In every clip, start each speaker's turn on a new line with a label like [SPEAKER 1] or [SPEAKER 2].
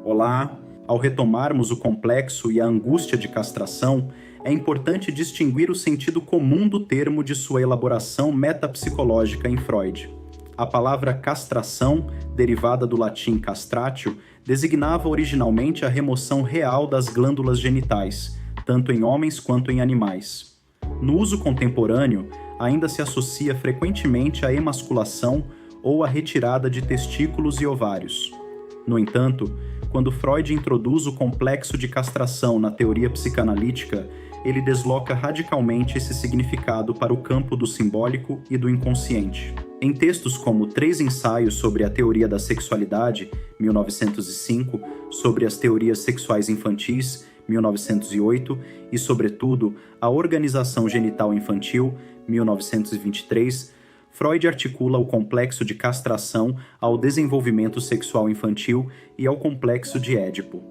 [SPEAKER 1] Olá! Ao retomarmos o complexo e a angústia de castração, é importante distinguir o sentido comum do termo de sua elaboração metapsicológica em Freud. A palavra castração, derivada do latim castratio, designava originalmente a remoção real das glândulas genitais, tanto em homens quanto em animais. No uso contemporâneo, ainda se associa frequentemente à emasculação ou à retirada de testículos e ovários. No entanto, quando Freud introduz o complexo de castração na teoria psicanalítica, ele desloca radicalmente esse significado para o campo do simbólico e do inconsciente. Em textos como Três Ensaios sobre a Teoria da Sexualidade, 1905, sobre as teorias sexuais infantis, 1908, e, sobretudo, A Organização Genital Infantil, 1923, Freud articula o complexo de castração ao desenvolvimento sexual infantil e ao complexo de Édipo.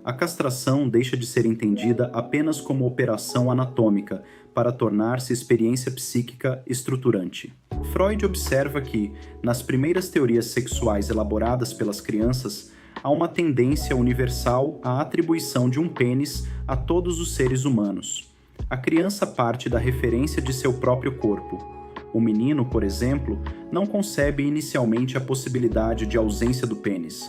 [SPEAKER 1] A castração deixa de ser entendida apenas como operação anatômica para tornar-se experiência psíquica estruturante. Freud observa que, nas primeiras teorias sexuais elaboradas pelas crianças, há uma tendência universal à atribuição de um pênis a todos os seres humanos. A criança parte da referência de seu próprio corpo. O menino, por exemplo, não concebe inicialmente a possibilidade de ausência do pênis.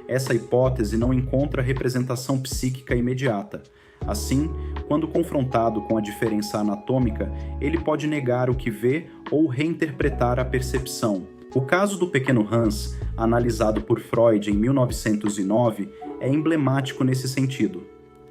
[SPEAKER 1] Essa hipótese não encontra representação psíquica imediata. Assim, quando confrontado com a diferença anatômica, ele pode negar o que vê ou reinterpretar a percepção. O caso do pequeno Hans, analisado por Freud em 1909, é emblemático nesse sentido.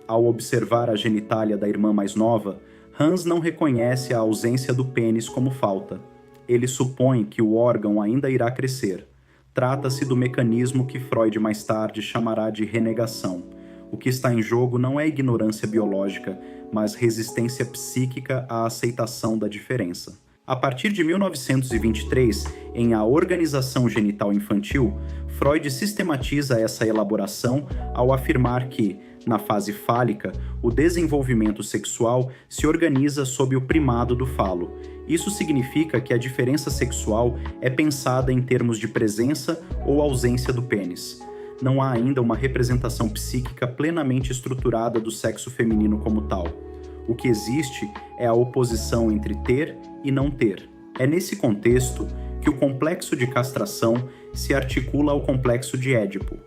[SPEAKER 1] Ao observar a genitália da irmã mais nova, Hans não reconhece a ausência do pênis como falta. Ele supõe que o órgão ainda irá crescer. Trata-se do mecanismo que Freud mais tarde chamará de renegação. O que está em jogo não é ignorância biológica, mas resistência psíquica à aceitação da diferença. A partir de 1923, em A Organização Genital Infantil, Freud sistematiza essa elaboração ao afirmar que, na fase fálica, o desenvolvimento sexual se organiza sob o primado do falo. Isso significa que a diferença sexual é pensada em termos de presença ou ausência do pênis. Não há ainda uma representação psíquica plenamente estruturada do sexo feminino como tal. O que existe é a oposição entre ter e não ter. É nesse contexto que o complexo de castração se articula ao complexo de Édipo.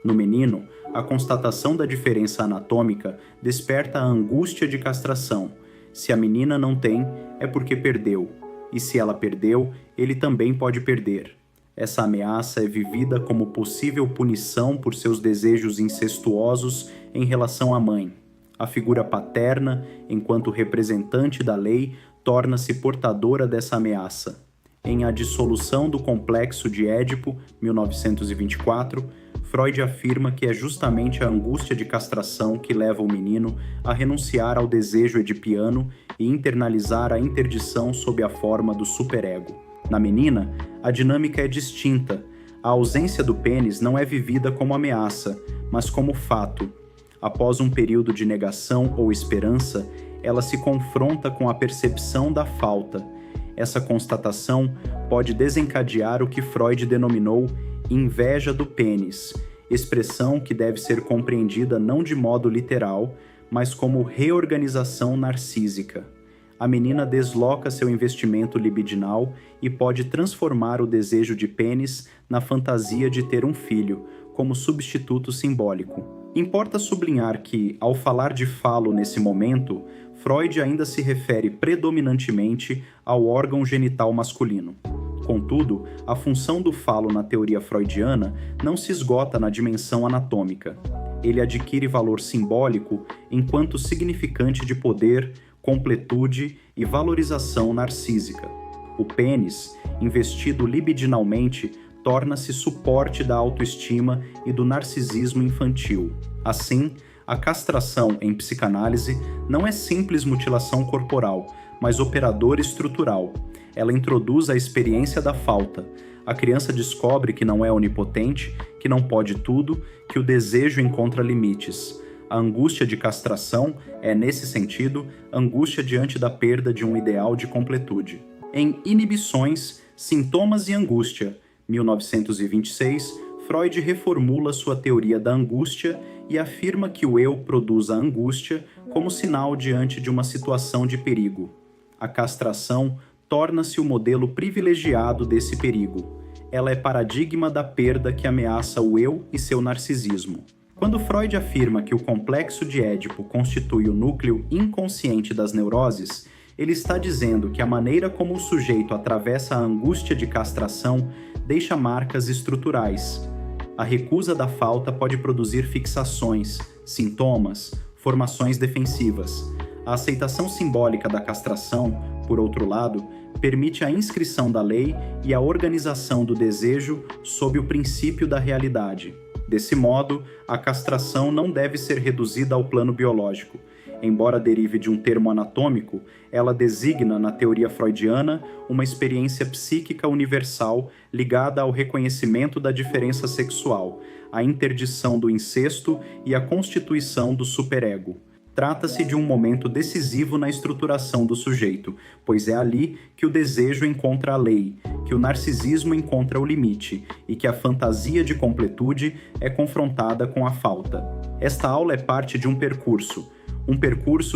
[SPEAKER 1] No menino, a constatação da diferença anatômica desperta a angústia de castração. Se a menina não tem, é porque perdeu. E se ela perdeu, ele também pode perder. Essa ameaça é vivida como possível punição por seus desejos incestuosos em relação à mãe. A figura paterna, enquanto representante da lei, torna-se portadora dessa ameaça. Em A Dissolução do Complexo de Édipo, 1924, Freud afirma que é justamente a angústia de castração que leva o menino a renunciar ao desejo edipiano e internalizar a interdição sob a forma do superego. Na menina, a dinâmica é distinta. A ausência do pênis não é vivida como ameaça, mas como fato. Após um período de negação ou esperança, ela se confronta com a percepção da falta. Essa constatação pode desencadear o que Freud denominou inveja do pênis, expressão que deve ser compreendida não de modo literal, mas como reorganização narcísica. A menina desloca seu investimento libidinal e pode transformar o desejo de pênis na fantasia de ter um filho, como substituto simbólico. Importa sublinhar que, ao falar de falo nesse momento, Freud ainda se refere predominantemente ao órgão genital masculino. Contudo, a função do falo na teoria freudiana não se esgota na dimensão anatômica. Ele adquire valor simbólico enquanto significante de poder, completude e valorização narcísica. O pênis, investido libidinalmente, torna-se suporte da autoestima e do narcisismo infantil. Assim, a castração em psicanálise não é simples mutilação corporal, mas operador estrutural. Ela introduz a experiência da falta. A criança descobre que não é onipotente, que não pode tudo, que o desejo encontra limites. A angústia de castração é, nesse sentido, angústia diante da perda de um ideal de completude. Em Inibições, Sintomas e Angústia, 1926, Freud reformula sua teoria da angústia e afirma que o eu produz a angústia como sinal diante de uma situação de perigo. A castração torna-se o modelo privilegiado desse perigo. Ela é paradigma da perda que ameaça o eu e seu narcisismo. Quando Freud afirma que o complexo de Édipo constitui o núcleo inconsciente das neuroses, ele está dizendo que a maneira como o sujeito atravessa a angústia de castração deixa marcas estruturais. A recusa da falta pode produzir fixações, sintomas, formações defensivas. A aceitação simbólica da castração, por outro lado, permite a inscrição da lei e a organização do desejo sob o princípio da realidade. Desse modo, a castração não deve ser reduzida ao plano biológico. Embora derive de um termo anatômico, ela designa, na teoria freudiana, uma experiência psíquica universal ligada ao reconhecimento da diferença sexual, à interdição do incesto e à constituição do superego. Trata-se de um momento decisivo na estruturação do sujeito, pois é ali que o desejo encontra a lei, que o narcisismo encontra o limite e que a fantasia de completude é confrontada com a falta. Esta aula é parte de um percurso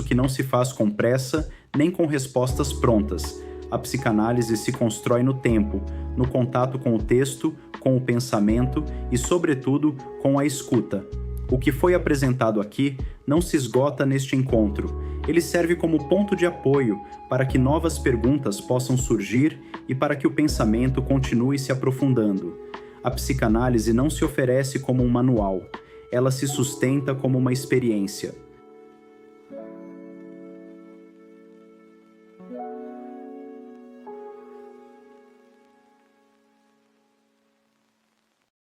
[SPEAKER 1] que não se faz com pressa nem com respostas prontas. A psicanálise se constrói no tempo, no contato com o texto, com o pensamento e, sobretudo, com a escuta. O que foi apresentado aqui não se esgota neste encontro. Ele serve como ponto de apoio para que novas perguntas possam surgir e para que o pensamento continue se aprofundando. A psicanálise não se oferece como um manual. Ela se sustenta como uma experiência.